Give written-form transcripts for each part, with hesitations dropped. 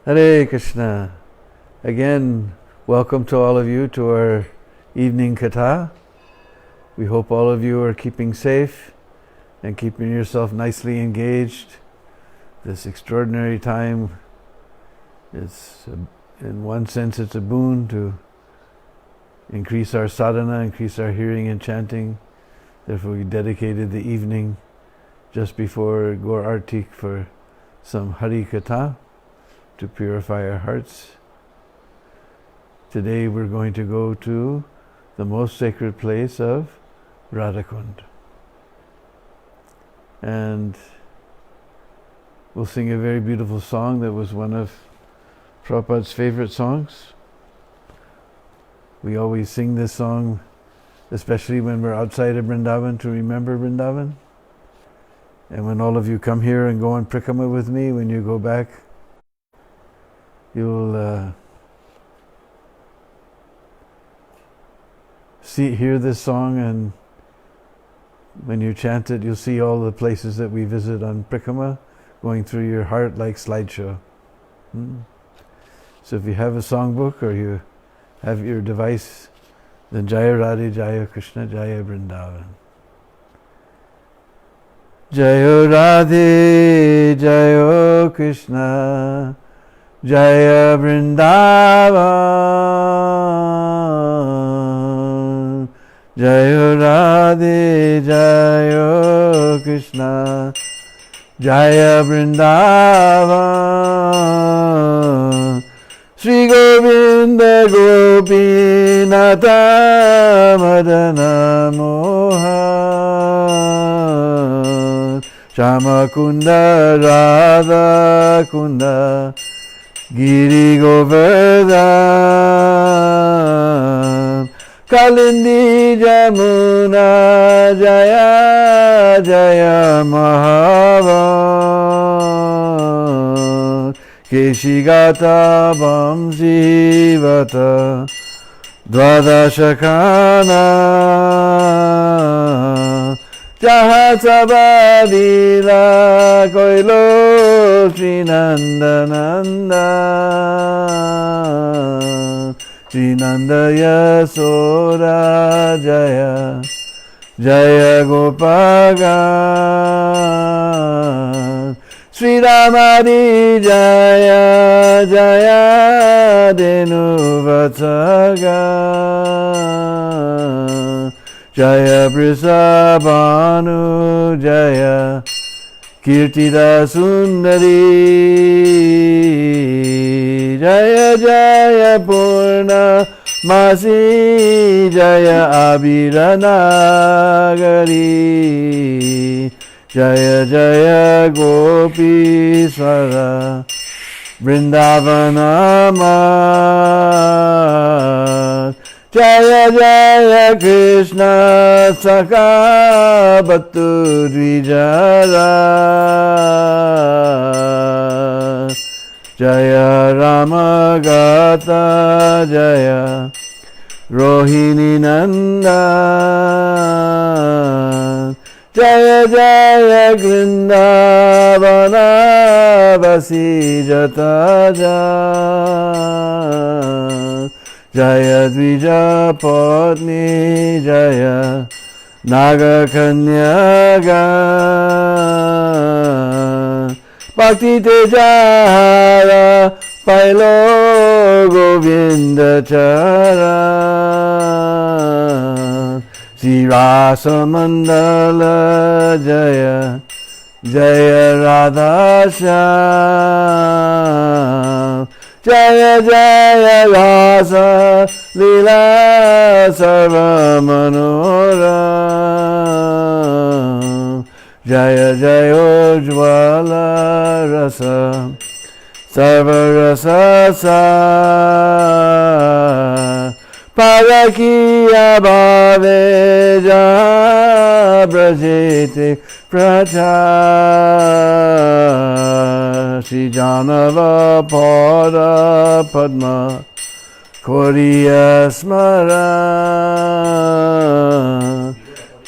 Hare Krishna. Again, welcome to all of you to our evening katha. We hope all of you are keeping safe and keeping yourself nicely engaged. This extraordinary time, in one sense it's a boon to increase our sadhana, increase our hearing and chanting. Therefore we dedicated the evening just before Gaur Artik for some Hari Katha to purify our hearts. Today we're going to go to the most sacred place of Radha Kunda. And we'll sing a very beautiful song that was one of Prabhupada's favorite songs. We always sing this song, especially when we're outside of Vrindavan, to remember Vrindavan. And when all of you come here and go on Prikrama with me, when you go back, you'll hear this song, and when you chant it, you'll see all the places that we visit on Prikrama going through your heart like slideshow. So if you have a songbook or you have your device, then Jaya Radhe, Jaya Krishna, Jaya Vrindavan. Jaya Radhe, Jaya Krishna, Jaya Vrindavan. Jaya Radhe, Jaya Krishna, Jaya Vrindavan. Shri Govinda Gopinata Madana Mohan Shama Kunda Radha Kunda Giri Govardhan Kalindi Jamuna Jaya Jaya Mahavan Keshigata Vamsivata Dvadashakana Jahatsabadila Koilo Srinandananda Srinanda Yasoda Jaya Jaya Gopagan Sri Ramadi Jaya Jaya Denu Vatsaga Jaya Brisabhanu Jaya Kirtida Sundari Jaya Jaya Purna Masi Jaya Abhiranagari Jaya Jaya Gopi Swara Vrindavanama Jaya Jaya Krishna Saka Bhattu Dvijara Jaya Rama Gata Jaya Rohini Nanda Jaya Jaya Vrindavana Vasi Jata Jaya Dvija Patni Jaya Naga Kanyaga Bhakti Tejahara Pailo Govinda Chara Sri Rasa Mandala Jaya Jaya Radha Shyam Jaya Jaya Rasa Lila Sarva Manoram Jaya Jaya Ujjvala Rasa Sarva Rasa Sa Parakiya Bhave Ja Brajete Pracha Shri Janava Pada Padma Koriya Smara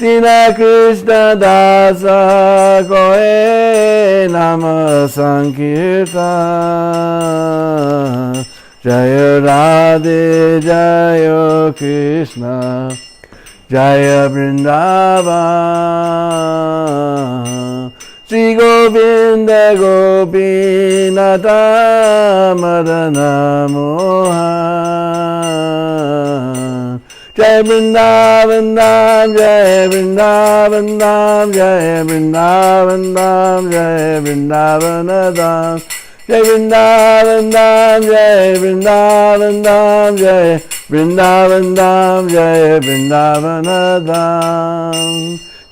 Tina Krishna Dasa Koe Nama Sankirtan Jaya Radhe Jaya Krishna Jaya Vrindavan Sri Govinda Gopinata Madana Mohan Jai Vrindavan Dham Jai Vrindavan Dham Jai Vrindavan Dham Jai Vrindavan Dham Jai Vrindavan Dham Jai Vrindavan Dham Jai Vrindavan Dham Jai Vrindavan Dham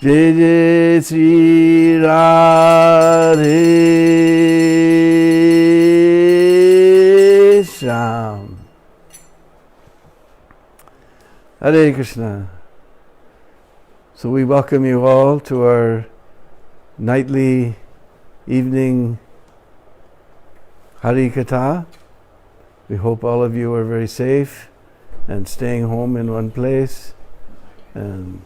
Jai Jai Sri Radhe Shyam. Hare Krishna. So we welcome you all to our nightly evening Hari Katha. We hope all of you are very safe and staying home in one place and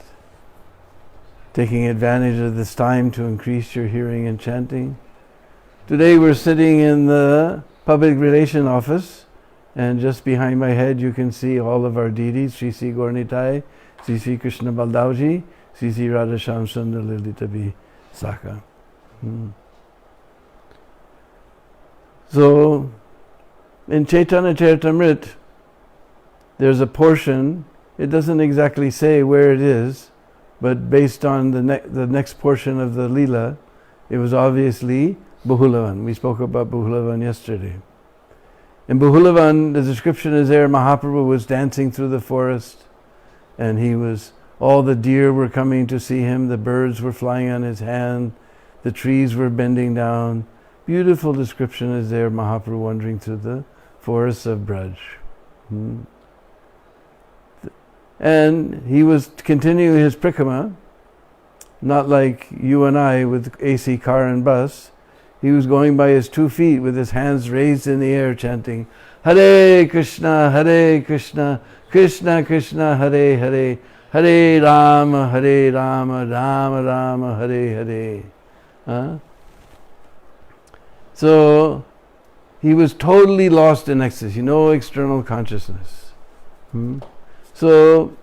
taking advantage of this time to increase your hearing and chanting. Today we're sitting in the public relation office, and just behind my head you can see all of our deities, Sri Sri Gaurnitai, Sri Sri Krishna Baldauji, Sri Sri Radha Shyam Sundar Lilita B. Saka. So, in Chaitanya Charitamrita, there's a portion, it doesn't exactly say where it is, but based on the next portion of the Lila, it was obviously Bahulavan. We spoke about Bahulavan yesterday. In Bahulavan, the description is there, Mahaprabhu was dancing through the forest, and all the deer were coming to see him, the birds were flying on his hand, the trees were bending down. Beautiful description is there, Mahaprabhu wandering through the forests of Braj. And he was continuing his prikrama, not like you and I with AC car and bus. He was going by his 2 feet with his hands raised in the air chanting, Hare Krishna, Krishna Krishna, Hare Hare, Hare Rama, Rama Rama, Hare Hare. So, he was totally lost in ecstasy, no external consciousness. So,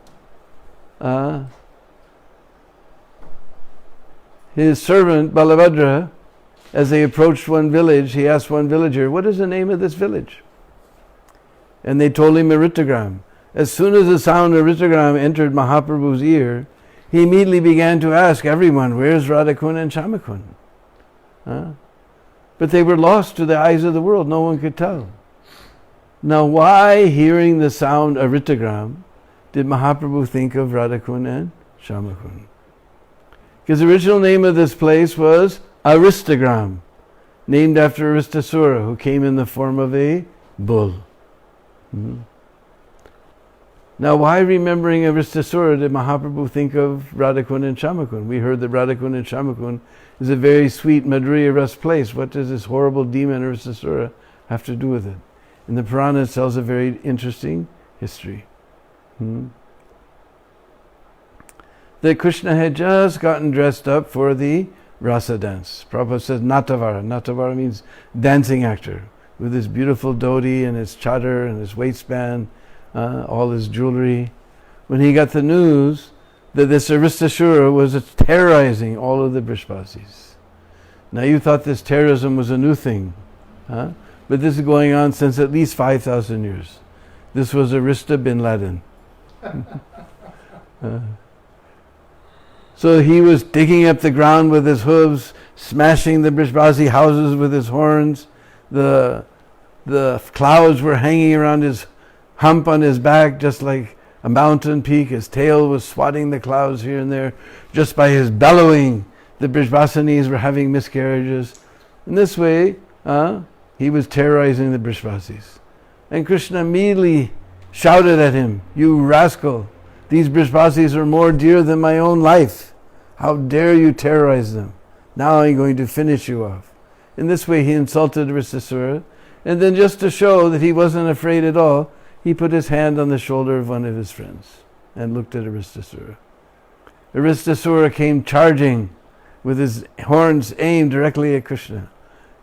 his servant Balabhadra, as they approached one village, he asked one villager, what is the name of this village? And they told him Aritagram. As soon as the sound of Aritagram entered Mahaprabhu's ear, he immediately began to ask everyone, where's Radhakund and Shyamakund? But they were lost to the eyes of the world, no one could tell. Now why, hearing the sound Aritagram, did Mahaprabhu think of Radhakund and Shyamakund? Because the original name of this place was Aristagram, named after Aristasura, who came in the form of a bull. Now why, remembering Aristasura, did Mahaprabhu think of Radhakund and Shyamakund? We heard that Radhakund and Shyamakund is a very sweet Madhurya Ras place. What does this horrible demon Aristasura have to do with it? And the Purana tells a very interesting history. That Krishna had just gotten dressed up for the rasa dance. Prabhupada says Natavara. Natavara means dancing actor, with his beautiful dhoti and his chadar and his waistband, all his jewelry. When he got the news that this Aristasura was terrorizing all of the Brishbasis. Now you thought this terrorism was a new thing, but this is going on since at least 5,000 years. This was Arista bin Laden. So he was digging up the ground with his hooves, smashing the Brishbasi houses with his horns. The clouds were hanging around his hump on his back, just like a mountain peak. His tail was swatting the clouds here and there. Just by his bellowing, the Brishbasinis were having miscarriages. In this way, he was terrorizing the Brishbasis. And Krishna immediately shouted at him, "You rascal! These Brishbasis are more dear than my own life. How dare you terrorize them? Now I'm going to finish you off." In this way he insulted Aristasura, and then just to show that he wasn't afraid at all, he put his hand on the shoulder of one of his friends and looked at Aristasura. Aristasura came charging with his horns aimed directly at Krishna.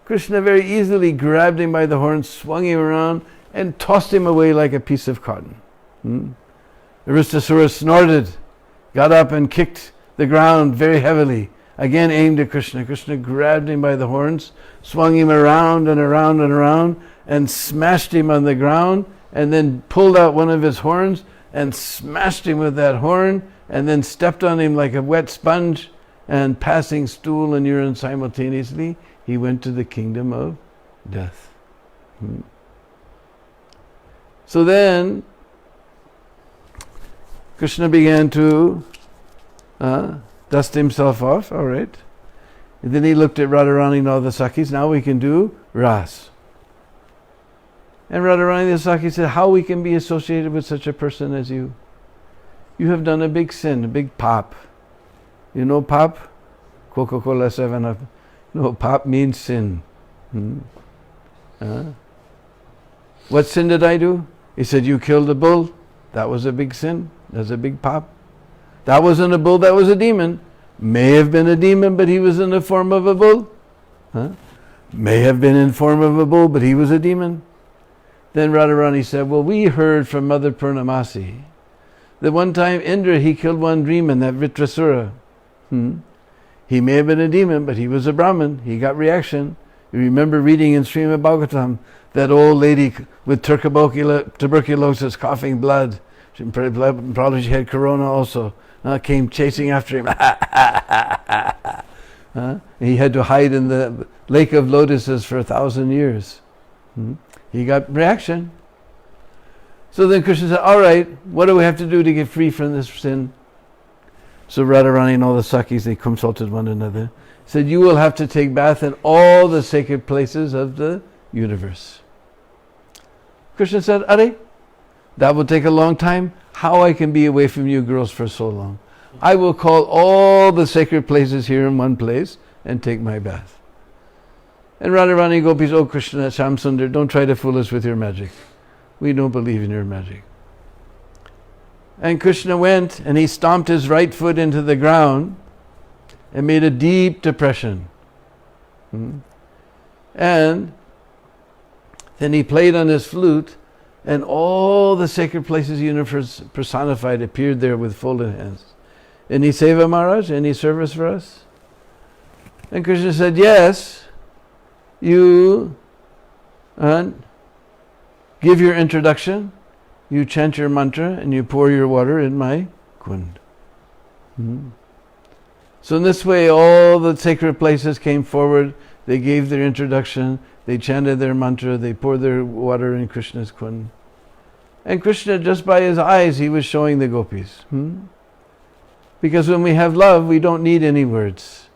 Krishna very easily grabbed him by the horns, swung him around, and tossed him away like a piece of cotton. Aristasura snorted, got up and kicked the ground very heavily, again aimed at Krishna. Krishna grabbed him by the horns, swung him around and around and around, and smashed him on the ground, and then pulled out one of his horns and smashed him with that horn, and then stepped on him like a wet sponge, and passing stool and urine simultaneously, he went to the kingdom of death. So then Krishna began to dust himself off, all right. And then he looked at Radharani and all the Sakhis. Now we can do Ras. And Radharani and the Sakhi said, how we can be associated with such a person as you? You have done a big sin, a big pap. You know pap? Coca-Cola 7-Up. No, pap means sin. What sin did I do? He said, you killed a bull. That was a big sin. That's a big pap. That wasn't a bull, that was a demon. May have been a demon, but he was in the form of a bull. May have been in form of a bull, but he was a demon. Then Radharani said, well, we heard from Mother Purnamasi that one time Indra, he killed one demon, that Vritrasura. He may have been a demon, but he was a Brahmin. He got reaction. You remember reading in Srimad Bhagavatam, that old lady with tuberculosis, coughing blood. Probably she had corona also. Came chasing after him. He had to hide in the lake of lotuses for 1,000 years. He got reaction. So then Krishna said, all right, what do we have to do to get free from this sin? So Radharani and all the Sakhis, they consulted one another. Said, you will have to take bath in all the sacred places of the universe. Krishna said, Are, that will take a long time. How I can be away from you girls for so long? I will call all the sacred places here in one place and take my bath. And Radharani Gopis, oh Krishna, Shamsundar, don't try to fool us with your magic. We don't believe in your magic. And Krishna went and he stomped his right foot into the ground and made a deep depression. And then he played on his flute, and all the sacred places of the universe personified appeared there with folded hands. Any seva, Maharaj? Any service for us? And Krishna said, yes, you give your introduction, you chant your mantra, and you pour your water in my kund. So in this way, all the sacred places came forward, they gave their introduction, they chanted their mantra, they poured their water in Krishna's kund. And Krishna, just by his eyes, he was showing the gopis. Because when we have love, we don't need any words.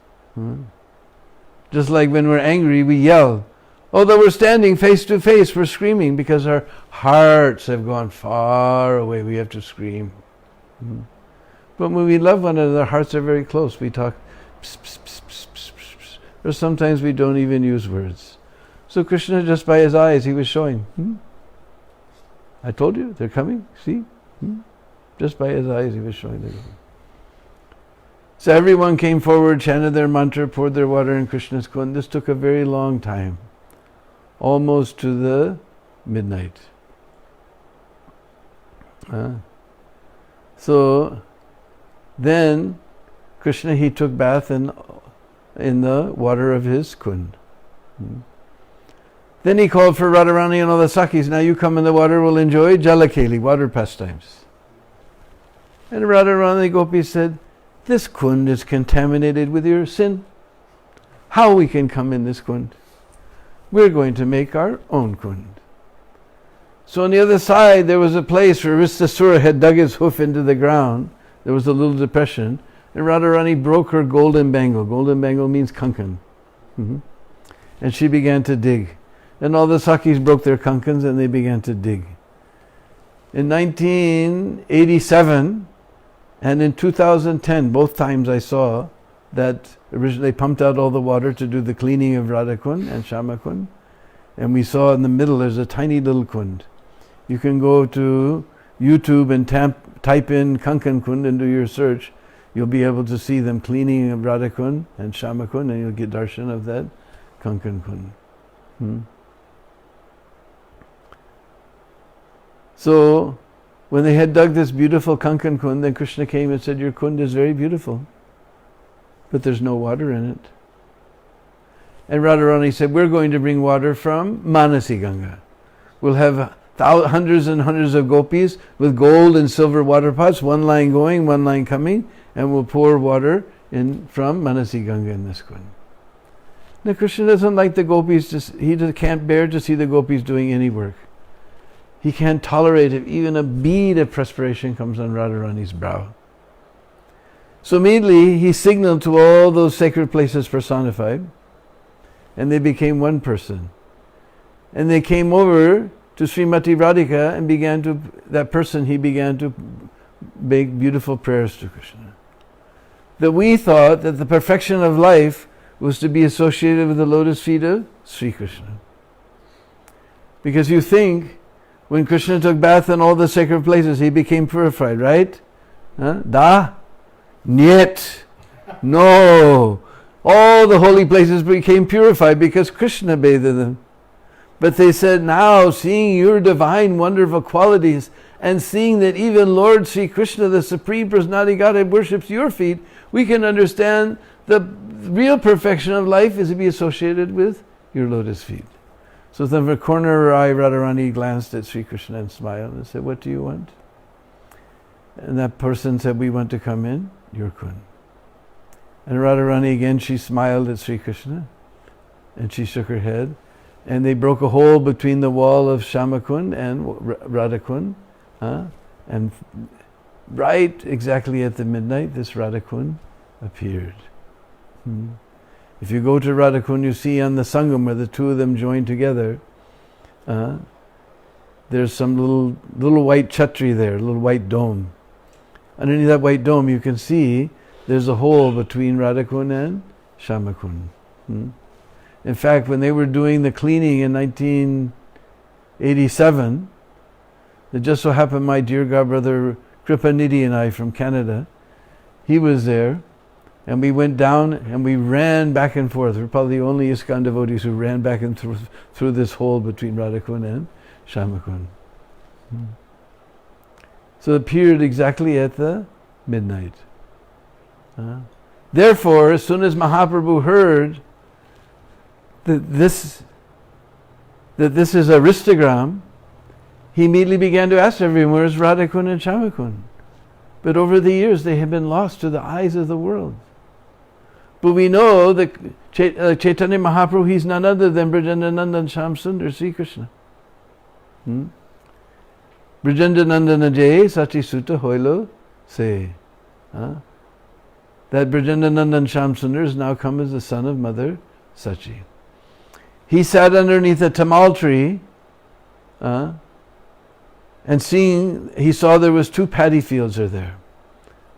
Just like when we're angry, we yell. Although we're standing face to face, we're screaming because our hearts have gone far away. We have to scream. But when we love one another, our hearts are very close. We talk, pss, pss, pss, pss, pss, pss, pss. Or sometimes we don't even use words. So Krishna, just by his eyes, he was showing. I told you, they're coming, see? Just by his eyes, he was showing them. So everyone came forward, chanted their mantra, poured their water in Krishna's kund. This took a very long time, almost to the midnight. So then Krishna, he took bath in the water of his kund. Then he called for Radharani and all the Sakhis. Now you come in the water, we'll enjoy Jalakeli, water pastimes. And Radharani Gopis said, this kund is contaminated with your sin. How we can come in this kund? We're going to make our own kund. So on the other side, there was a place where Ristasura had dug his hoof into the ground. There was a little depression. And Radharani broke her golden bangle. Golden bangle means kankan. And she began to dig. And all the Sakhis broke their kankans and they began to dig. In 1987 and in 2010, both times I saw that originally they pumped out all the water to do the cleaning of Radha Kund and Shama Kund. And we saw in the middle there's a tiny little kund. You can go to YouTube and type in Kankan Kund and do your search. you'll be able to see them cleaning Radha Kund and Shama Kund, and you'll get darshan of that Kankan Kund. So, when they had dug this beautiful Kankan Kund, then Krishna came and said, your Kund is very beautiful, but there's no water in it. And Radharani said, we're going to bring water from Manasi Ganga. We'll have hundreds and hundreds of gopis with gold and silver water pots, one line going, one line coming, and we'll pour water in from Manasi Ganga in this Kund. Now Krishna doesn't like the gopis, he can't bear to see the gopis doing any work. He can't tolerate if even a bead of perspiration comes on Radharani's brow. So immediately he signaled to all those sacred places personified, and they became one person. And they came over to Srimati Radhika and he began to make beautiful prayers to Krishna. That we thought that the perfection of life was to be associated with the lotus feet of Sri Krishna. Because you think, when Krishna took bath in all the sacred places, he became purified, right? Da? Niet. No. All the holy places became purified because Krishna bathed in them. But they said, now seeing your divine wonderful qualities and seeing that even Lord Sri Krishna, the Supreme Personality Godhead, worships your feet, we can understand the real perfection of life is to be associated with your lotus feet. So from the corner of her eye, Radharani glanced at Sri Krishna and smiled and said, what do you want? And that person said, we want to come in your Kund. And Radharani again, she smiled at Sri Krishna and she shook her head. And they broke a hole between the wall of Shama Kund and Radha Kund. And right exactly at the midnight, this Radha Kund appeared. If you go to Radha Kund, you see on the Sangam where the two of them join together, there's some little white chhatri there, a little white dome. Underneath that white dome you can see there's a hole between Radha Kund and Shama Kund. In fact, when they were doing the cleaning in 1987, it just so happened my dear godbrother Kripanidhi and I from Canada, he was there, and we went down and we ran back and forth. We're probably the only ISKCON devotees who ran back and through this hole between Radha Kund and Shama Kund. So it appeared exactly at the midnight. Therefore, as soon as Mahaprabhu heard that this is a ristogram, he immediately began to ask everyone, where's Radha Kund and Shama Kund? But over the years they have been lost to the eyes of the world. But we know that Chaitanya Mahaprabhu, he's none other than Brajendanandan Shyam Sundar Sri Krishna. Brajendanandana Jai Sachi Sutta Hoilo Se. That Brajendanandan Shyam Sundar has now come as the son of Mother Sachi. He sat underneath a tamal tree, and he saw there was two paddy fields there.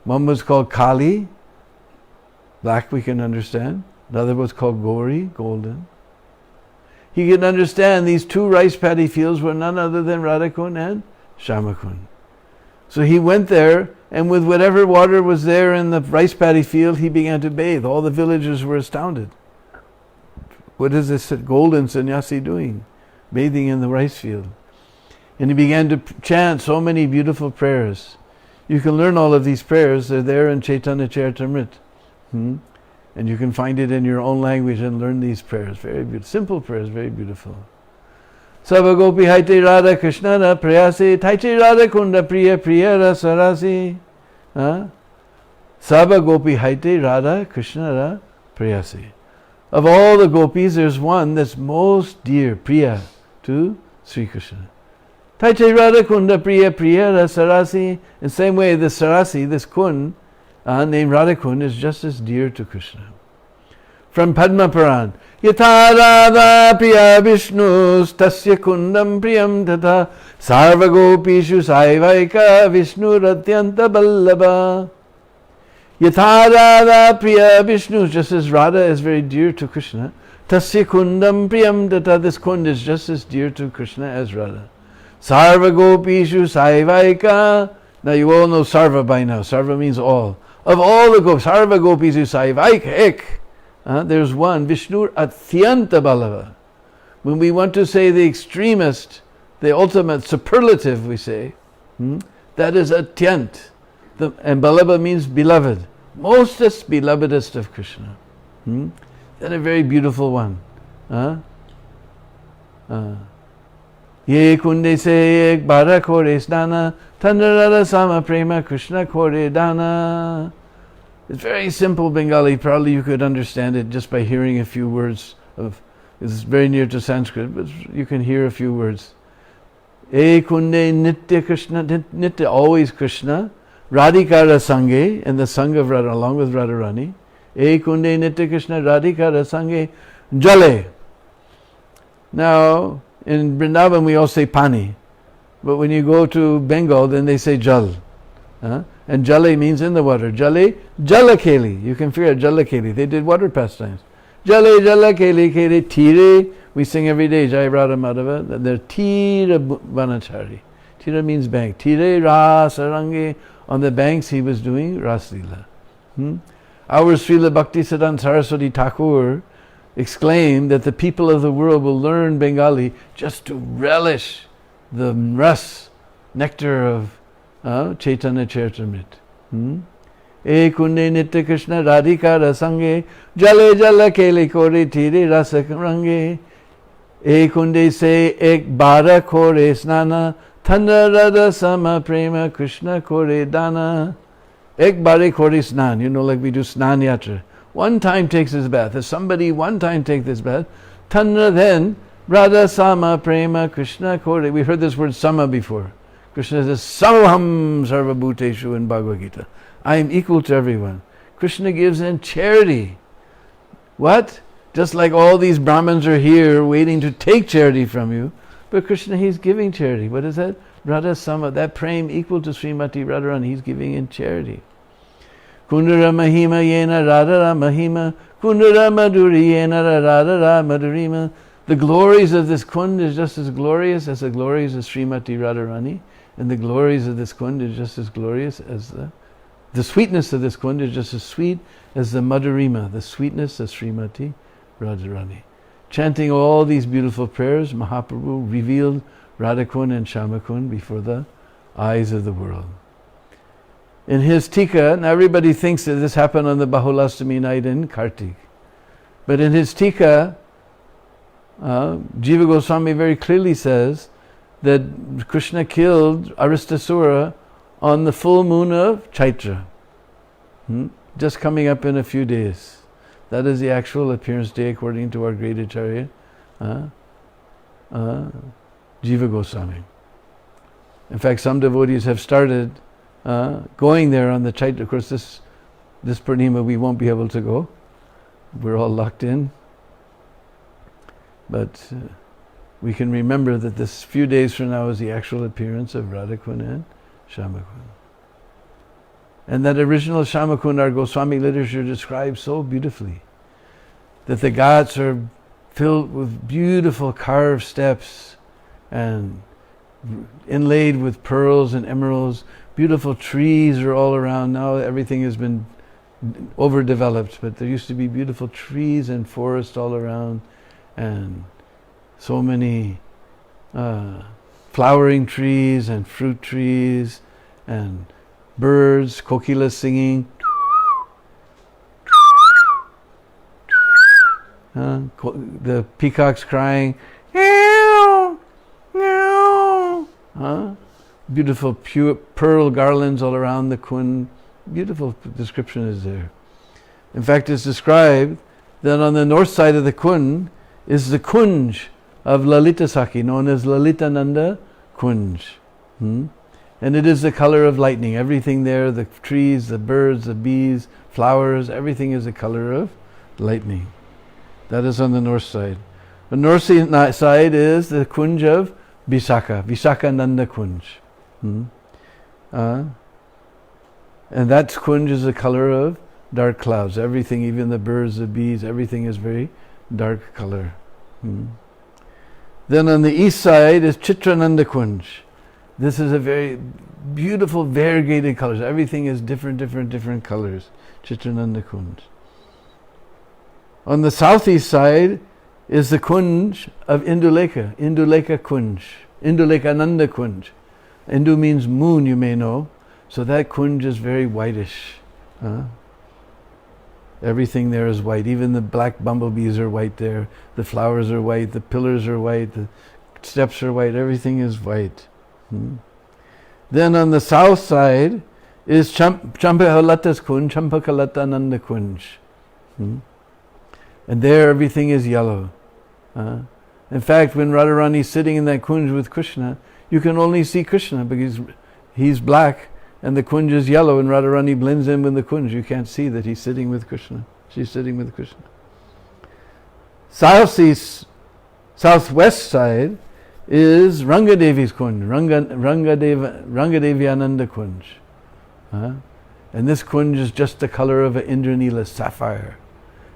One was called Kali, black we can understand. The other was called Gauri, golden. He could understand these two rice paddy fields were none other than Radha Kund and Shama Kund. So he went there, and with whatever water was there in the rice paddy field, he began to bathe. All the villagers were astounded. What is this golden sannyasi doing? Bathing in the rice field. And he began to chant so many beautiful prayers. You can learn all of these prayers. They're there in Chaitanya Charitamrita. And you can find it in your own language and learn these prayers. Very beautiful. Simple prayers, very beautiful. Sava gopi haite Radha Krishna ra prayasi, taite Radha Kunda priya priya ra sarasi. Sava gopi haite Radha Krishna ra prayasi. Of all the gopis, there's one that's most dear, priya, to Sri Krishna. Taite Radha Kunda priya priya ra sarasi. In the same way, the sarasi, this Kund, named Radha Kund, is just as dear to Krishna. From Padma Puran, Yatha Radha priya Vishnus tasya kundam priyam tata sarva gopishu saivaika Vishnu ratyanta ballabha. Yatha Radha priya Vishnu, just as Radha is very dear to Krishna, tasya kundam priyam tata, this Kund is just as dear to Krishna as Radha. Sarva gopishu saivaika. Now you all know Sarva by now. Sarva means all. Of all the gopis, Sarva Gopis Usaivaik Ek, there's one, Vishnur Atyanta Balava. When we want to say the extremist, the ultimate superlative, we say, that is Atyant. And Balava means beloved. Mostest belovedest of Krishna. That a very beautiful one. Ye kunde se ek bara kore snana, tandarada sama prema Krishna kore dana. It's very simple Bengali. Probably you could understand it just by hearing a few words of. It's very near to Sanskrit, but you can hear a few words. E kunde nitya Krishna, nitya always Krishna, Radhikara Sange, and the Sangha of Radha, along with Radharani. E kunde nitya Krishna, Radhikara Sange, Jale. Now, in Vrindavan we all say pani, but when you go to Bengal, then they say jal. And jale means in the water. Jale, jalakeli. You can figure out jalakeli. They did water pastimes. Jale, jalakeli, keli, tire. We sing every day, Jai Radha Madhava. They're tira vanachari. Tira means bank. Tire ras arange. On the banks he was doing Ras Lila. Our Srila Bhaktisiddhanta Saraswati Thakur exclaimed that the people of the world will learn Bengali just to relish the ras, nectar of Chaitanya Charitamrita. E kunde nitya Krishna radhikara sange, jale jala kele kore tire rasa range. E kunde se ek bara kore snana, thanda radha sama prema Krishna kore dana. Ek bare kore snan, like we do snan yatra. One time takes his bath. If somebody one time takes this bath, Tanra then, Radha Sama Prema Krishna Kore. We heard this word Sama before. Krishna says, Samaham Sarvabhuteshu in Bhagavad Gita. I am equal to everyone. Krishna gives in charity. What? Just like all these Brahmins are here waiting to take charity from you, but Krishna, he's giving charity. What is that? Radha Sama, that prem equal to Srimati Radharani, he's giving in charity. Kundara Mahima Yena Radhara Mahima, Kundara Madhuri Yena Radhara Madhurima. The glories of this Kund is just as glorious as the glories of Srimati Radharani, and the glories of this Kund is just as glorious as the sweetness of this Kund is just as sweet as the Madhurima, the sweetness of Srimati Radharani. Chanting all these beautiful prayers, Mahaprabhu revealed Radhakund and Shyamakund before the eyes of the world. In his Tika, now everybody thinks that this happened on the Bahulastami night in Kartik. But in his Tika, Jiva Goswami very clearly says that Krishna killed Aristasura on the full moon of Chaitra. Just coming up in a few days. That is the actual appearance day according to our great Acharya, Jiva Goswami. In fact, some devotees have started going there on the Chaitra. Of course, this Purnima we won't be able to go. We're all locked in. But we can remember that this few days from now is the actual appearance of Radhakund and Shyamakund. And that original Shyamakund, our Goswami literature describes so beautifully that the ghats are filled with beautiful carved steps and inlaid with pearls and emeralds. Beautiful trees are all around. Now everything has been overdeveloped, but there used to be beautiful trees and forests all around, and so many flowering trees and fruit trees and birds, kokila singing, the peacocks crying, beautiful pure pearl garlands all around the Kund. Beautiful description is there. In fact, it's described that on the north side of the Kund is the Kunj of Lalita Sakhi, known as Lalitananda Kunj. And it is the color of lightning. Everything there, the trees, the birds, the bees, flowers, everything is the color of lightning. That is on the north side. The north side is the Kunj of Visakha, Visakhananda Kunj. And that Kunj is the color of dark clouds. Everything, even the birds, the bees, everything is very dark color. Then on the east side is Chitrananda Kunj. This is a very beautiful variegated colors. Everything is different colors. Chitrananda Kunj. On the southeast side is the Kunj of Indulekha. Indulekha Kunj. Indulekhananda Kunj. Indu means moon, you may know. So that Kunj is very whitish. Everything there is white. Even the black bumblebees are white there. The flowers are white. The pillars are white. The steps are white. Everything is white. Then on the south side is Champakalata's Kunj, Champakalatananda Kunj. And there everything is yellow. In fact, when Radharani is sitting in that Kunj with Krishna, you can only see Krishna because he's black and the Kunj is yellow, and Radharani blends in with the Kunj. You can't see that he's sitting with Krishna. She's sitting with Krishna. Southwest side is Rangadevi's Kunj, Rangadevi Ananda Kunj. And this Kunj is just the color of an Indranila sapphire.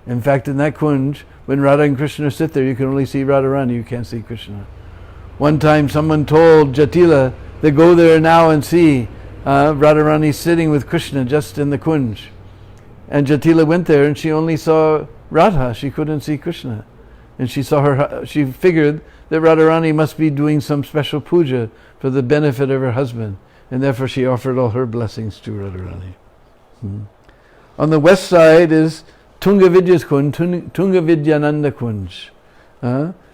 In fact, in that Kunj, when Radha and Krishna sit there, you can only see Radharani, you can't see Krishna. One time someone told Jatila to go there now and see Radharani sitting with Krishna just in the Kunj. And Jatila went there and she only saw Radha, she couldn't see Krishna. And she figured that Radharani must be doing some special puja for the benefit of her husband, and therefore she offered all her blessings to Radharani. On the west side is Tungavidya's Kunj, Tungavidyananda Kunj,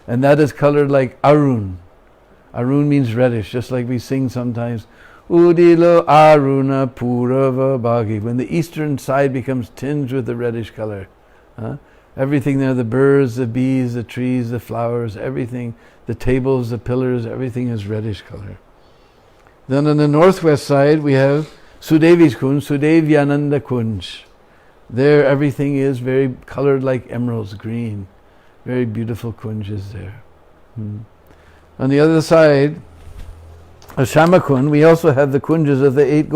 and that is colored like Arun. Arun means reddish, just like we sing sometimes, Udilo Aruna Purava Bhagi, when the eastern side becomes tinged with the reddish color. Everything there, the birds, the bees, the trees, the flowers, everything, the tables, the pillars, everything is reddish color. Then on the northwest side we have Sudevi's Kunj, Sudevyananda Kunj. There everything is very colored like emeralds, green. Very beautiful kunjas there. On the other side, of Shamakund, we also have the kunjas of the 8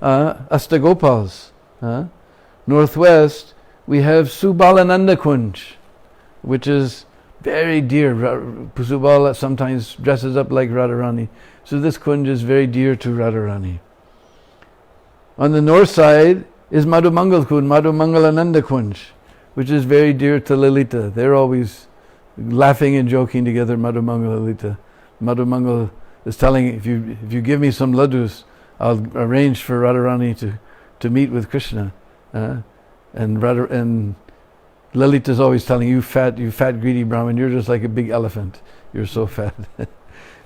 Astagopals. Northwest, we have Subalananda Kunj, which is very dear. Subala sometimes dresses up like Radharani. So this Kunj is very dear to Radharani. On the north side is Madhumangal Kunj, Madhumangalananda Kunj, which is very dear to Lalita. They're always laughing and joking together, Madhumangal Lalita. Madhumangal is telling, if you give me some laddus, I'll arrange for Radharani to meet with Krishna. And Lalita's always telling, you fat greedy Brahmin, you're just like a big elephant. You're so fat.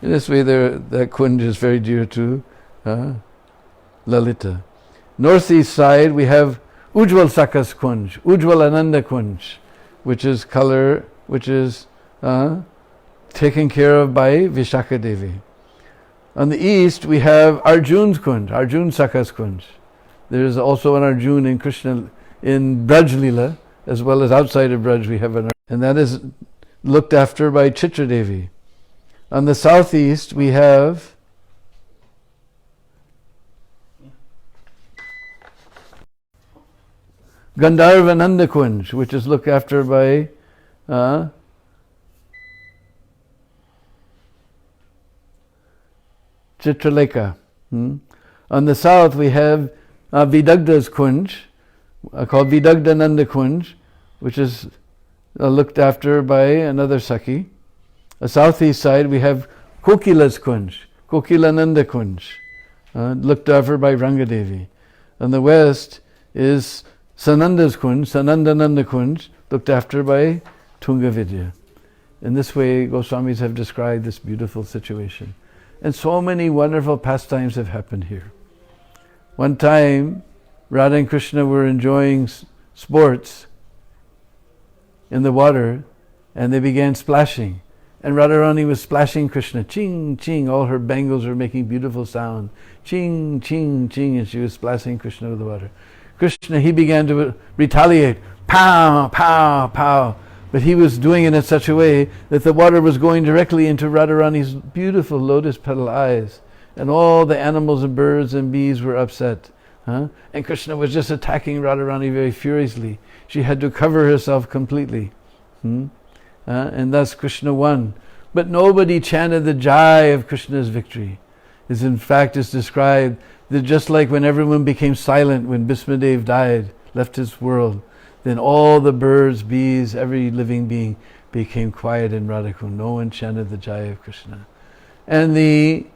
In this way, that Kunj is very dear to Lalita. Northeast side, we have Ujjwal Sakas Kunj, Ujjwal Ananda Kunj, which is taken care of by Vishakha Devi. On the east, we have Arjun's Kunj, Arjun Sakas Kunj. There is also an Arjun in Krishna, in Braj Lila, as well as outside of Braj we have an Arjun. And that is looked after by Chitra Devi. On the southeast, we have Gandharvananda Kunj, which is looked after by Chitralekha. On the south we have Vidagda's Kunj, called Vidagdananda Kunj, which is looked after by another Sakhi. The southeast side we have Kokila's Kunj, Kokilananda Kunj, looked after by Rangadevi. On the west is Sananda's Kunj, Sanandananda Kunj, looked after by Tungavidya. In this way, Goswamis have described this beautiful situation. And so many wonderful pastimes have happened here. One time, Radha and Krishna were enjoying sports in the water, and they began splashing. And Radharani was splashing Krishna, ching, ching, all her bangles were making beautiful sound. Ching, ching, ching, and she was splashing Krishna with the water. Krishna, he began to retaliate, pow, pow, pow. But he was doing it in such a way that the water was going directly into Radharani's beautiful lotus petal eyes. And all the animals and birds and bees were upset. And Krishna was just attacking Radharani very furiously. She had to cover herself completely. And thus Krishna won. But nobody chanted the Jai of Krishna's victory. is in fact is described that just like when everyone became silent when Bhismadev died, left his world, then all the birds, bees, every living being became quiet in Radhakund. No one chanted the Jaya of Krishna. And the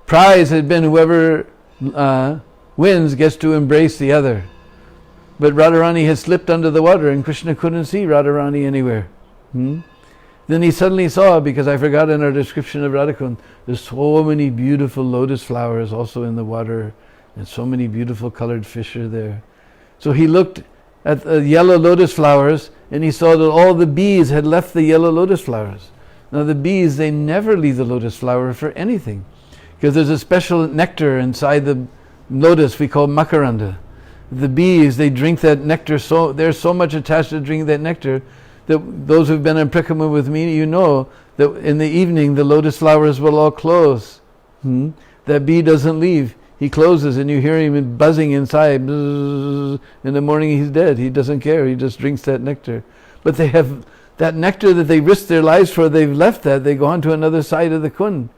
prize had been whoever wins gets to embrace the other. But Radharani had slipped under the water and Krishna couldn't see Radharani anywhere. Then he suddenly saw, because I forgot in our description of Radhakund, there's so many beautiful lotus flowers also in the water, and so many beautiful colored fish are there. So he looked at the yellow lotus flowers and he saw that all the bees had left the yellow lotus flowers. Now the bees, they never leave the lotus flower for anything, because there's a special nectar inside the lotus we call makaranda. The bees, they drink that nectar, so they're so much attached to drinking that nectar that those who've been in Prikrama with me, you know that in the evening the lotus flowers will all close. That bee doesn't leave. He closes and you hear him buzzing inside. In the morning he's dead. He doesn't care. He just drinks that nectar. But they have that nectar that they risked their lives for. They've left that. They go on to another side of the Kund.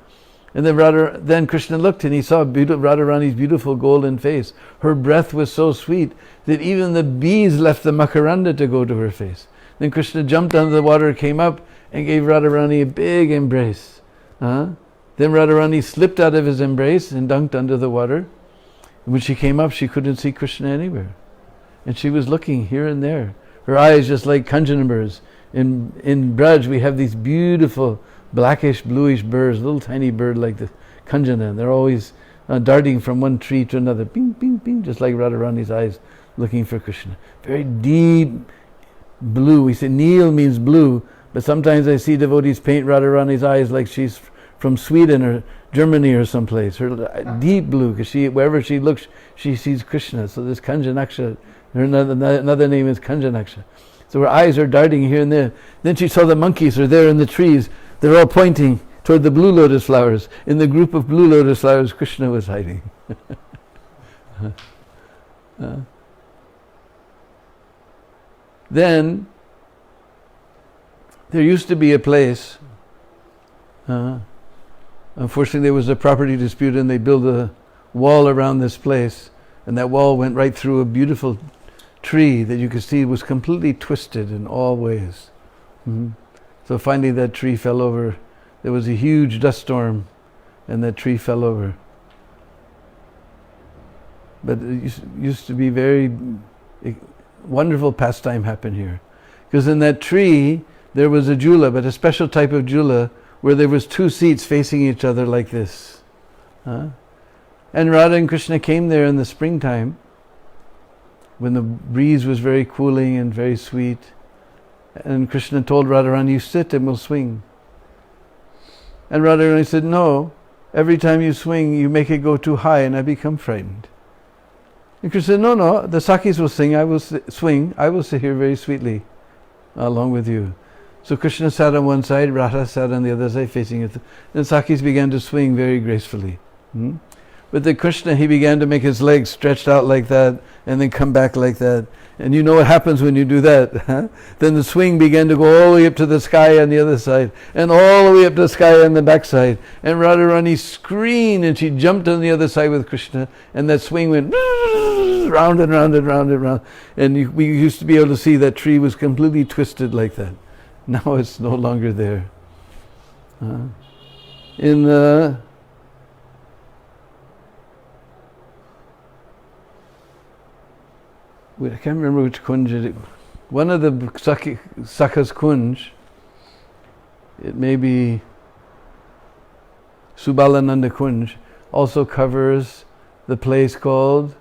And then Krishna looked and he saw Radharani's beautiful golden face. Her breath was so sweet that even the bees left the makaranda to go to her face. Then Krishna jumped under the water, came up and gave Radharani a big embrace. Then Radharani slipped out of his embrace and dunked under the water. And when she came up, she couldn't see Krishna anywhere. And she was looking here and there. Her eyes just like Kanjanabars. In Braj, we have these beautiful blackish, bluish birds, little tiny bird like the Kanjana. They're always darting from one tree to another. Ping, ping, ping, just like Radharani's eyes looking for Krishna. Very deep blue. We say Neel means blue, but sometimes I see devotees paint Radharani's eyes like she's from Sweden or Germany or someplace. Her deep blue, because wherever she looks, she sees Krishna. So this Kanjanaksha, her another name is Kanjanaksha. So her eyes are darting here and there. Then she saw the monkeys are there in the trees. They're all pointing toward the blue lotus flowers. In the group of blue lotus flowers, Krishna was hiding. Then there used to be a place, unfortunately there was a property dispute and they built a wall around this place, and that wall went right through a beautiful tree that you could see was completely twisted in all ways. So finally that tree fell over. There was a huge dust storm and that tree fell over. But it used to be very wonderful pastime happened here, because in that tree there was a jhula, but a special type of jhula where there was two seats facing each other like this. And Radha and Krishna came there in the springtime when the breeze was very cooling and very sweet, and Krishna told Radharani, you sit and we'll swing. And Radharani said, no, every time you swing you make it go too high and I become frightened. And Krishna said, no, the Sakis will sing, I will swing, I will sit here very sweetly along with you. So Krishna sat on one side, Radha sat on the other side facing it. And Sakis began to swing very gracefully. But the Krishna, he began to make his legs stretched out like that and then come back like that. And you know what happens when you do that. Then the swing began to go all the way up to the sky on the other side and all the way up to the sky on the back side. And Radharani screamed and she jumped on the other side with Krishna, and that swing went round and round and round and round. And we used to be able to see that tree was completely twisted like that. Now it's no longer there. In the I can't remember which kunj it is. One of the Sakha's kunj, it may be Subalananda kunj, also covers the place called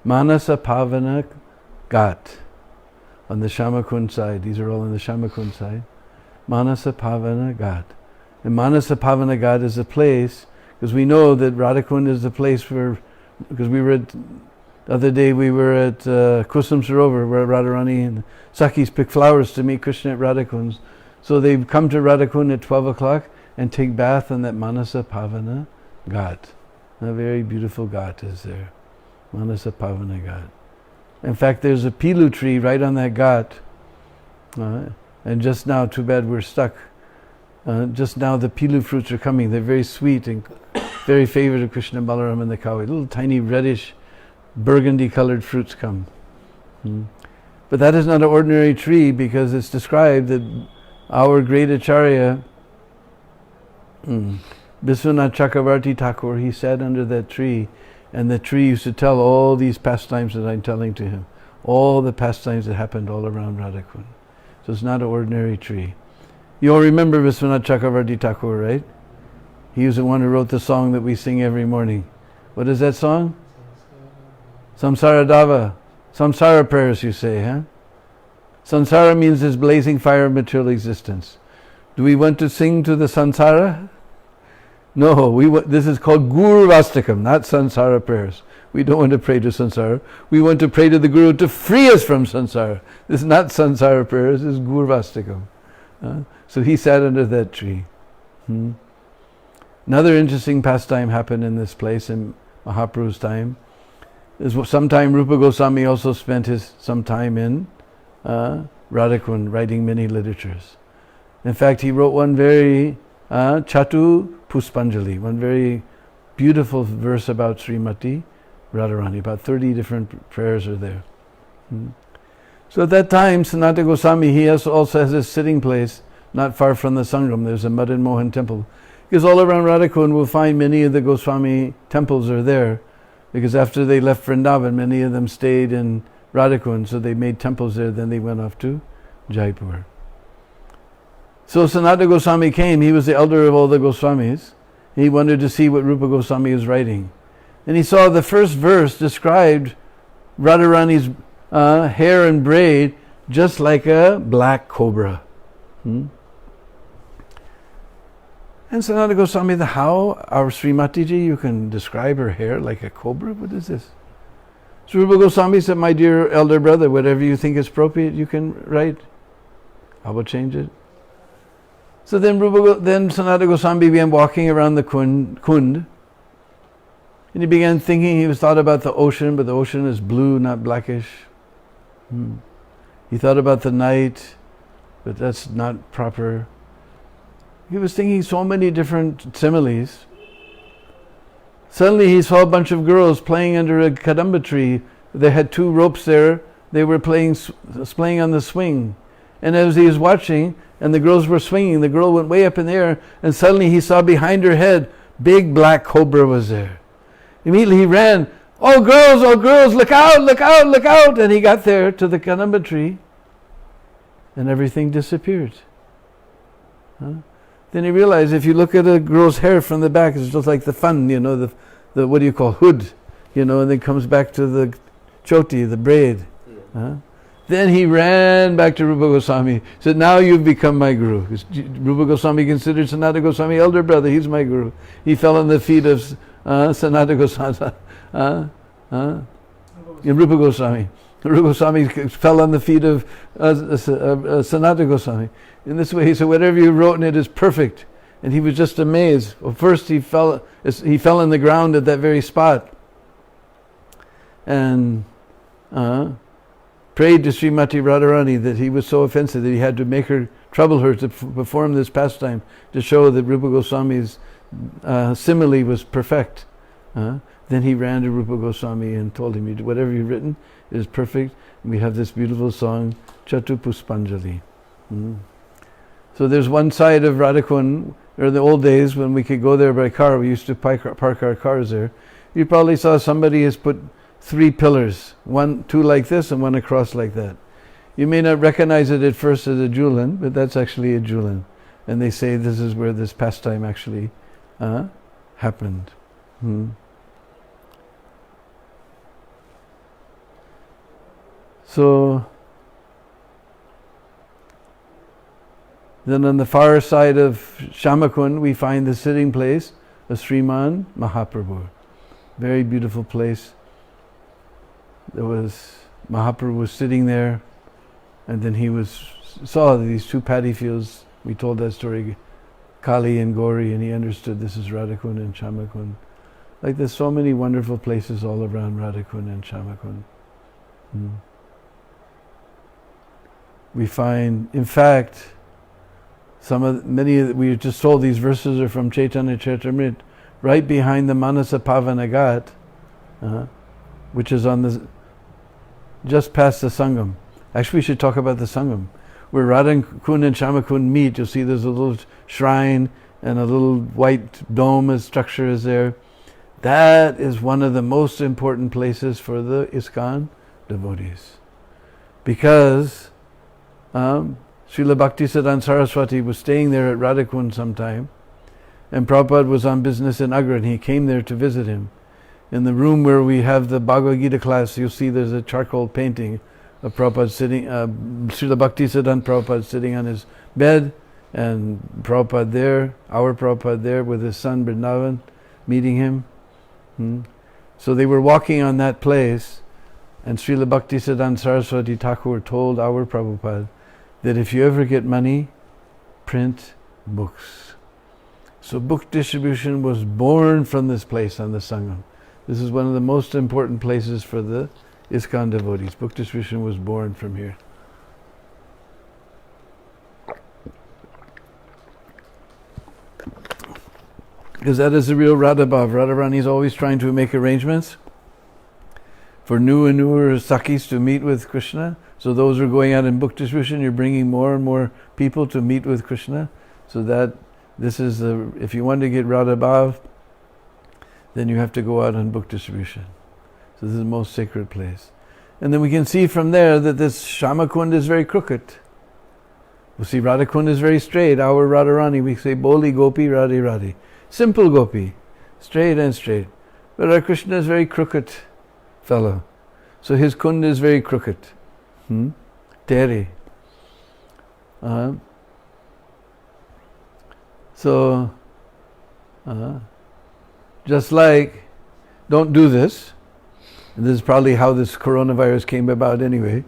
Manasa Pavana Ghat on the Shamakund side. These are all on the Shamakund side. Manasa Pavana Ghat. And Manasa Pavana Ghat is a place, because we know that Radhakund is the place where, because we were at, the other day we were at Kusum Sarovar, where Radharani and Sakis pick flowers to meet Krishna at Radhakund. So they come to Radhakund at 12 o'clock and take bath on that Manasa Pavana Ghat. A very beautiful ghat is there. Manasa Pavana Ghat. In fact, there's a pilu tree right on that ghat. And And just now, too bad we're stuck. Just now the pilu fruits are coming. They're very sweet and very favorite of Krishna, Balaram and the cow. Little tiny reddish, burgundy colored fruits come. But that is not an ordinary tree, because it's described that our great Acharya, Biswanath Chakravarti Thakur, he sat under that tree, and the tree used to tell all these pastimes that I'm telling to him. All the pastimes that happened all around Radhakund. So it's not an ordinary tree. You all remember Biswanath Chakravarti Thakur, right? He was the one who wrote the song that we sing every morning. What is that song? Samsara Dava. Samsara prayers, you say, huh? Samsara means this blazing fire of material existence. Do we want to sing to the Samsara? No, this is called Guru Vastakam, not Samsara prayers. We don't want to pray to Samsara. We want to pray to the Guru to free us from Samsara. This is not Samsara prayers, this is Guru Vastakam. So he sat under that tree. Another interesting pastime happened in this place in Mahaprabhu's time. Sometime Rupa Goswami also spent some time in Radhakund writing many literatures. In fact, he wrote one very Chatu Puspanjali, one very beautiful verse about Srimati Radharani. About 30 different prayers are there. So at that time, Sanatana Goswami, he also has a sitting place not far from the Sangam. There's a Madan Mohan temple. Because all around Radhakund we'll find many of the Goswami temples are there. Because after they left Vrindavan, many of them stayed in Radhakund, so they made temples there, then they went off to Jaipur. So Sanatana Goswami came, he was the elder of all the Goswamis. He wanted to see what Rupa Goswami was writing. And he saw the first verse described Radharani's hair and braid just like a black cobra. And Sanatana Goswami, how? Our Srimati ji, you can describe her hair like a cobra? What is this? So Rupa Goswami said, my dear elder brother, whatever you think is appropriate, you can write. I will change it. So then Sanatana Goswami began walking around the Kund. And he began thinking, he thought about the ocean, but the ocean is blue, not blackish. He thought about the night, but that's not proper. He was thinking so many different similes. Suddenly he saw a bunch of girls playing under a kadamba tree. They had 2 ropes there. They were playing on the swing. And as he was watching, and the girls were swinging, the girl went way up in the air, and suddenly he saw behind her head, big black cobra was there. Immediately he ran, oh girls, look out, look out, look out! And he got there to the kadamba tree, and everything disappeared. Then he realized if you look at a girl's hair from the back, it's just like the fun, the what do you call, hood, and then comes back to the choti, the braid. Then he ran back to Rupa Goswami, said, now you've become my guru. Rupa Goswami considered Sanatana Goswami elder brother, he's my guru. He fell on the feet of Sanatana Goswami, Rupa Goswami. Rupa Goswami fell on the feet of Sanatana Goswami. In this way, he said, whatever you wrote in it is perfect. And he was just amazed. Well, first he fell in the ground at that very spot. And prayed to Srimati Radharani that he was so offensive that he had to trouble her to perform this pastime to show that Rupa Goswami's simile was perfect. Then he ran to Rupa Goswami and told him, whatever you've written is perfect. And we have this beautiful song, Chatu Puspanjali. So there's one side of Radhakund, or in the old days when we could go there by car, we used to park our cars there. You probably saw somebody has put 3 pillars, 2 like this and 1 across like that. You may not recognize it at first as a julan, but that's actually a julan. And they say this is where this pastime actually happened. So then on the far side of Shamakund, we find the sitting place of Sriman Mahaprabhu. Very beautiful place. Mahaprabhu was sitting there, and then he saw these 2 paddy fields. We told that story, Kali and Gauri, and he understood this is Radhakund and Shamakund. Like there's so many wonderful places all around Radhakund and Shamakund. we find, in fact, we were just told these verses are from Chaitanya Charitamrita, right behind the Manasa Pavana Ghat, which is just past the Sangam. Actually, we should talk about the Sangam. Where Radha Kund and Shama Kund meet, you'll see there's a little shrine and a little white dome structure is there. That is one of the most important places for the ISKCON devotees. Because Srila Bhaktisiddhanta Saraswati was staying there at Radhakund sometime, and Prabhupada was on business in Agra, and he came there to visit him. In the room where we have the Bhagavad Gita class, you'll see there's a charcoal painting of Prabhupada sitting, Srila Bhaktisiddhanta Prabhupada sitting on his bed, and Prabhupada there, our Prabhupada there with his son Vrindavan, meeting him. So they were walking on that place, and Srila Bhaktisiddhanta Saraswati Thakur told our Prabhupada that if you ever get money, print books. So book distribution was born from this place on the Sangam. This is one of the most important places for the ISKCON devotees. Book distribution was born from here. Because that is the real Radha Bhav. Radharani is always trying to make arrangements for new and newer Sakhis to meet with Krishna. So those who are going out in book distribution, you're bringing more and more people to meet with Krishna. So that this is if you want to get Radha Bhav, then you have to go out on book distribution. So this is the most sacred place. And then we can see from there that this Shama Kund is very crooked. We see Radha Kund is very straight. Our Radharani, we say Boli Gopi Radhi Radhi. Simple Gopi, straight and straight. But our Krishna is very crooked fellow. So his Kund is very crooked. Tere. Just like, don't do this. And this is probably how this coronavirus came about anyway.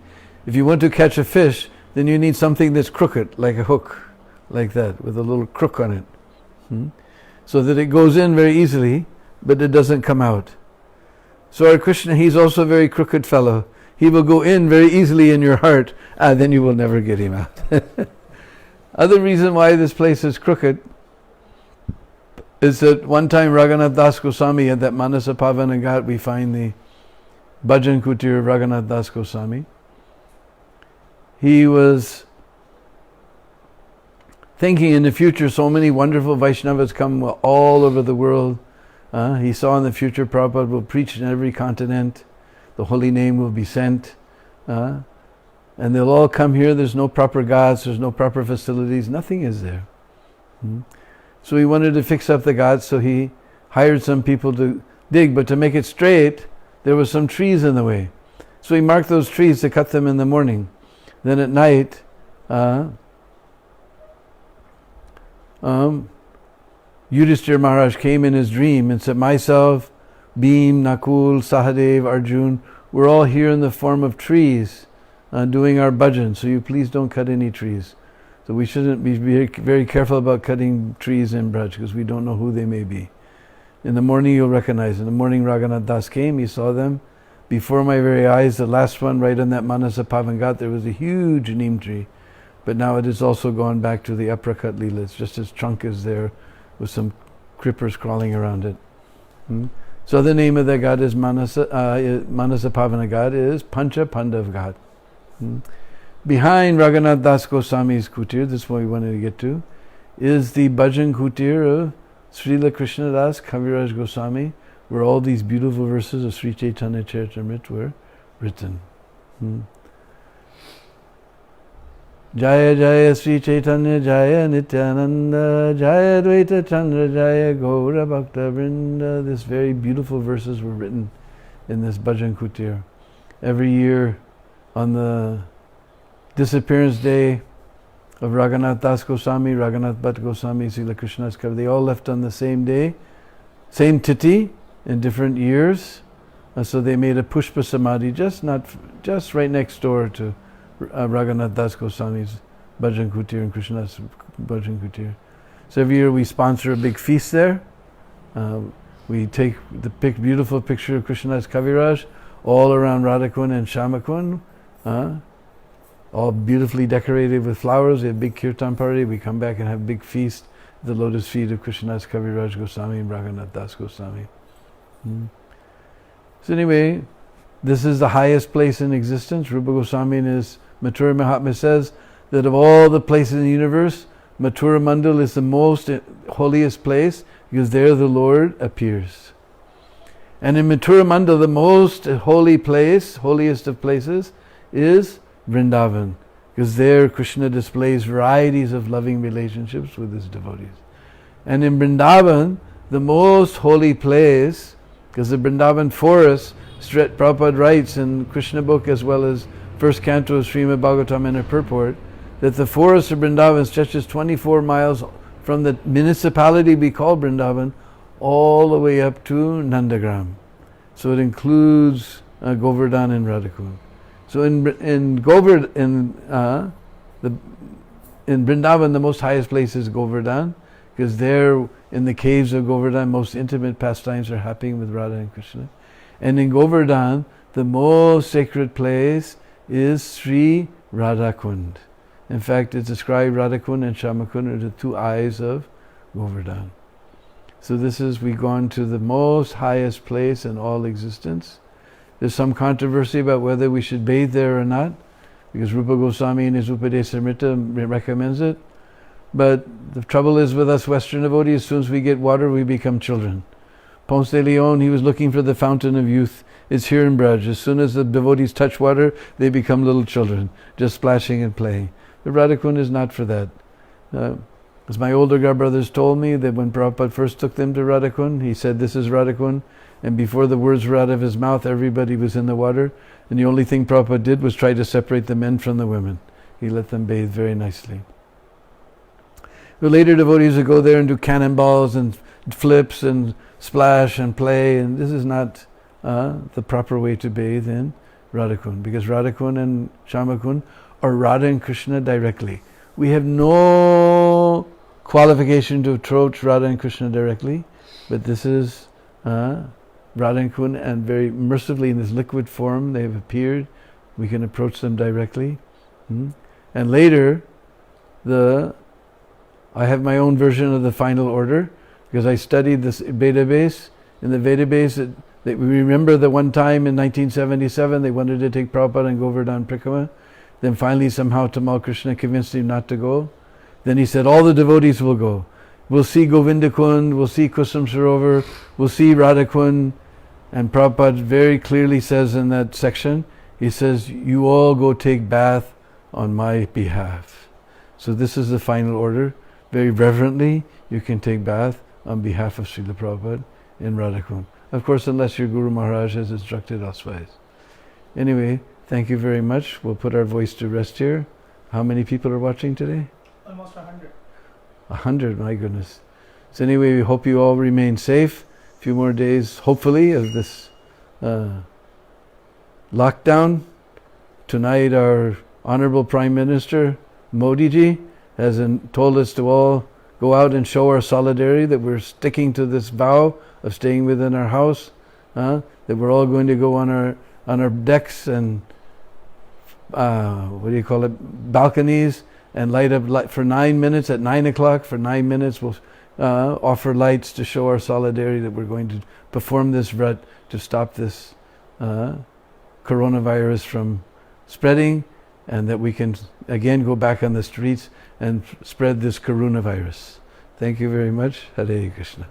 If you want to catch a fish, then you need something that's crooked, like a hook, like that, with a little crook on it. So that it goes in very easily, but it doesn't come out. So our Krishna, he's also a very crooked fellow. He will go in very easily in your heart, then you will never get him out. Other reason why this place is crooked is that one time Raghunath Das Goswami at that Manasa Pavana Ghat, we find the Bhajan Kutir of Raghunath Das Goswami. He was thinking in the future so many wonderful Vaishnavas come all over the world. He saw in the future Prabhupada will preach in every continent. The holy name will be sent. And they'll all come here. There's no proper ghats, there's no proper facilities, nothing is there. So he wanted to fix up the ghats, so he hired some people to dig, but to make it straight, there were some trees in the way. So he marked those trees to cut them in the morning. Then at night, Yudhishthira Maharaj came in his dream and said, myself, Bhim, Nakul, Sahadev, Arjun, we're all here in the form of trees doing our bhajan, so you please don't cut any trees. So we shouldn't be very, very careful about cutting trees in Braj, because we don't know who they may be. In the morning you'll recognize. In the morning Raghunath Das came, he saw them. Before my very eyes, the last one right on that Manasa Pavan Ghat, there was a huge neem tree. But now it has also gone back to the uppercut Lila. It's just its trunk is there with some creepers crawling around it. So the name of the Ghat is Manasa Pavana Ghat is Pancha Pandav Ghat. Behind Raghunath Das Goswami's kutir, this is what we wanted to get to, is the Bhajan kutir of Srila Krishna Das Kaviraj Goswami, where all these beautiful verses of Sri Chaitanya Charitamrita were written. Jaya Jaya Sri Chaitanya Jaya Nityananda Jaya Dvaita Chandra Jaya Gaura Bhakta Vrinda. These very beautiful verses were written in this Bhajan kutir. Every year on the disappearance day of Raghunath Das Goswami, Raghunath Bhatt Goswami, Srila Krishnadas Kaviraj, they all left on the same day, same titi, in different years. So they made a Pushpa Samadhi just right next door to Raghunath Das Goswami's Bhajan Kutir and Krishnadas Bhajan Kutir. So every year we sponsor a big feast there. We take the beautiful picture of Krishnadas Kaviraj all around Radhakund and Shamakund. all beautifully decorated with flowers. We have a big kirtan party. We come back and have a big feast at the lotus feet of Krishnadas Kaviraj Goswami and Raghunath Das Goswami. So anyway, this is the highest place in existence. Rupa Goswami in his Mathura Mahatmya says that of all the places in the universe, Mathura Mandal is the most holiest place because there the Lord appears. And in Mathura Mandal, the most holy place, holiest of places, is Vrindavan, because there Krishna displays varieties of loving relationships with his devotees. And in Vrindavan, the most holy place, because the Vrindavan forest, Prabhupada writes in Krishna book as well as first canto of Srimad Bhagavatam in a purport, that the forest of Vrindavan stretches 24 miles from the municipality we call Vrindavan all the way up to Nandagram. So it includes Govardhan and Radhakund. So in Vrindavan, the most highest place is Govardhan, because there in the caves of Govardhan, most intimate pastimes are happening with Radha and Krishna. And in Govardhan, the most sacred place is Sri Radhakund. In fact, it's described Radhakund and Shyamakund are the two eyes of Govardhan. So we've gone to the most highest place in all existence. There's some controversy about whether we should bathe there or not, because Rupa Goswami in his Upadesamrita recommends it. But the trouble is with us Western devotees, as soon as we get water, we become children. Ponce de Leon, he was looking for the fountain of youth. It's here in Braj. As soon as the devotees touch water, they become little children, just splashing and playing. The Radhakund is not for that. As my older godbrothers told me, that when Prabhupada first took them to Radhakund, he said, "This is Radhakund." And before the words were out of his mouth, everybody was in the water. And the only thing Prabhupada did was try to separate the men from the women. He let them bathe very nicely. The later devotees would go there and do cannonballs and flips and splash and play. And this is not the proper way to bathe in Radhakund, because Radhakund and Shyamakund are Radha and Krishna directly. We have no qualification to approach Radha and Krishna directly, but this is Radha and Kunda, and very mercifully in this liquid form they have appeared. We can approach them directly. And later, I have my own version of the final order, because I studied this Vedabase. In the Vedabase, we remember that one time in 1977 they wanted to take Prabhupada and Govardhan Prikrama. Then finally somehow Tamal Krishna convinced him not to go. Then he said, all the devotees will go. We'll see Govinda Kund, we'll see Kusum Sarovar, we'll see Radha Kund. And Prabhupada very clearly says in that section, he says, you all go take bath on my behalf. So this is the final order. Very reverently, you can take bath on behalf of Srila Prabhupada in Radha Kund. Of course, unless your Guru Maharaj has instructed otherwise. Anyway, thank you very much. We'll put our voice to rest here. How many people are watching today? Almost 100. 100, my goodness. So anyway, we hope you all remain safe. A few more days, hopefully, of this lockdown. Tonight, our Honorable Prime Minister, Modi ji, has told us to all go out and show our solidarity, that we're sticking to this vow of staying within our house, that we're all going to go on our decks and balconies, and light up for 9 minutes at 9 o'clock. For 9 minutes, we'll offer lights to show our solidarity that we're going to perform this vrat to stop this coronavirus from spreading, and that we can again go back on the streets and spread this coronavirus. Thank you very much. Hare Krishna.